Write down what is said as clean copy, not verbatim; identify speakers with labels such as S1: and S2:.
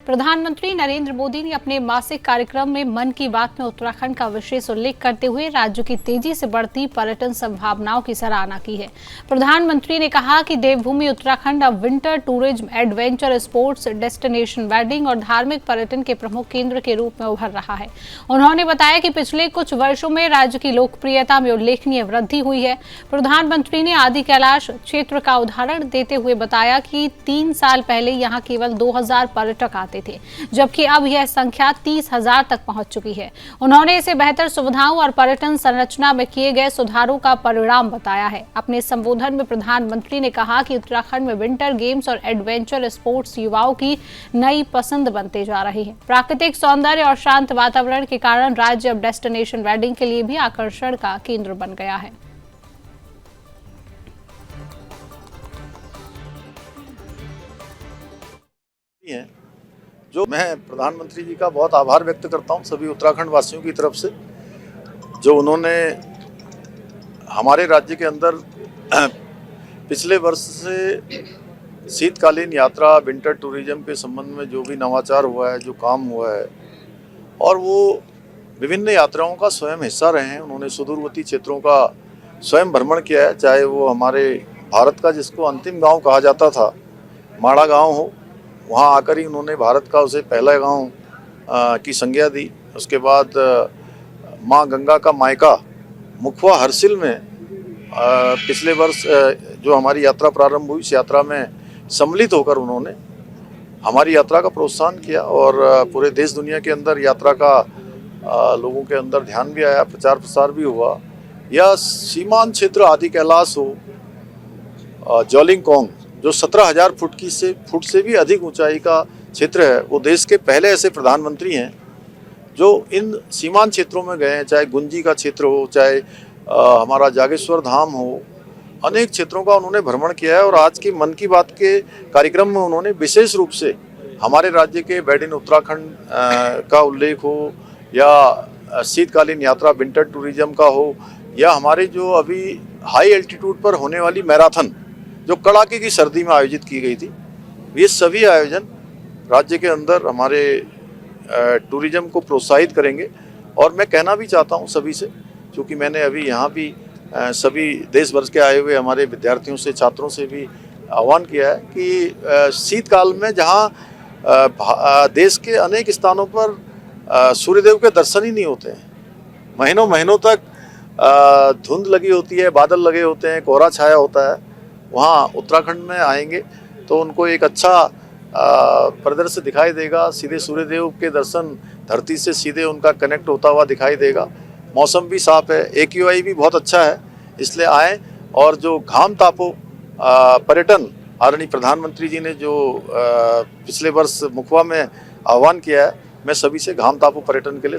S1: प्रधानमंत्री नरेंद्र मोदी ने अपने मासिक कार्यक्रम में मन की बात में उत्तराखंड का विशेष उल्लेख करते हुए राज्य की तेजी से बढ़ती पर्यटन संभावनाओं की सराहना की है। प्रधानमंत्री ने कहा कि देवभूमि उत्तराखंड अब winter tourism, adventure sports destination, wedding और धार्मिक पर्यटन के प्रमुख केंद्र के रूप में उभर रहा है। उन्होंने बताया कि पिछले कुछ वर्षों में राज्य की लोकप्रियता में उल्लेखनीय वृद्धि हुई है। प्रधानमंत्री ने आदि कैलाश क्षेत्र का उदाहरण देते हुए बताया कि 3 साल पहले यहाँ केवल 2000 पर्यटक आते थे, जबकि अब यह संख्या 30,000 तक पहुंच चुकी है। उन्होंने इसे बेहतर सुविधाओं और पर्यटन संरचना में किए गए सुधारों का परिणाम बताया है। अपने संबोधन में प्रधानमंत्री ने कहा कि उत्तराखंड में विंटर गेम्स और एडवेंचर स्पोर्ट्स युवाओं की नई पसंद बनते जा रही है। प्राकृतिक सौंदर्य और शांत वातावरण के कारण राज्य अब डेस्टिनेशन वेडिंग के लिए भी आकर्षण का केंद्र बन गया है।
S2: जो मैं प्रधानमंत्री जी का बहुत आभार व्यक्त करता हूं सभी उत्तराखंड वासियों की तरफ से, जो उन्होंने हमारे राज्य के अंदर पिछले वर्ष से शीतकालीन यात्रा, विंटर टूरिज्म के संबंध में जो भी नवाचार हुआ है, जो काम हुआ है, और वो विभिन्न यात्राओं का स्वयं हिस्सा रहे हैं। उन्होंने सुदूरवर्ती क्षेत्रों का स्वयं भ्रमण किया है, चाहे वो हमारे भारत का जिसको अंतिम गांव कहा जाता था माड़ा गांव हो, वहाँ आकर ही उन्होंने भारत का उसे पहला गांव की संज्ञा दी। उसके बाद माँ गंगा का मायका मुखवा हरसिल में पिछले वर्ष जो हमारी यात्रा प्रारंभ हुई, इस यात्रा में सम्मिलित होकर उन्होंने हमारी यात्रा का प्रोत्साहन किया और पूरे देश दुनिया के अंदर यात्रा का लोगों के अंदर ध्यान भी आया, प्रचार प्रसार भी हुआ। या सीमांत क्षेत्र आदि कैलाश हो, ज्वालिंगकोंग जो 17,000 फुट से भी अधिक ऊंचाई का क्षेत्र है, वो देश के पहले ऐसे प्रधानमंत्री हैं जो इन सीमांत क्षेत्रों में गए हैं। चाहे गुंजी का क्षेत्र हो, चाहे हमारा जागेश्वर धाम हो, अनेक क्षेत्रों का उन्होंने भ्रमण किया है। और आज की मन की बात के कार्यक्रम में उन्होंने विशेष रूप से हमारे राज्य के मेड इन उत्तराखंड का उल्लेख हो, या शीतकालीन यात्रा विंटर टूरिज्म का हो, या हमारे जो अभी हाई एल्टीट्यूड पर होने वाली मैराथन जो कड़ाके की सर्दी में आयोजित की गई थी, ये सभी आयोजन राज्य के अंदर हमारे टूरिज्म को प्रोत्साहित करेंगे। और मैं कहना भी चाहता हूँ सभी से, क्योंकि मैंने अभी यहाँ भी सभी देश भर के आए हुए हमारे विद्यार्थियों से, छात्रों से भी आह्वान किया है कि शीतकाल में जहाँ देश के अनेक स्थानों पर सूर्यदेव के दर्शन ही नहीं होते हैं, महीनों महीनों तक धुंध लगी होती है, बादल लगे होते हैं, कोहरा छाया होता है, वहाँ उत्तराखंड में आएंगे तो उनको एक अच्छा परिदृश्य दिखाई देगा। सीधे सूर्यदेव के दर्शन धरती से सीधे उनका कनेक्ट होता हुआ दिखाई देगा। मौसम भी साफ है, AQI भी बहुत अच्छा है, इसलिए आएँ। और जो घाम तापो पर्यटन आदरणीय प्रधानमंत्री जी ने जो पिछले वर्ष मुखवा में आह्वान किया है, मैं सभी से घाम तापो पर्यटन के लिए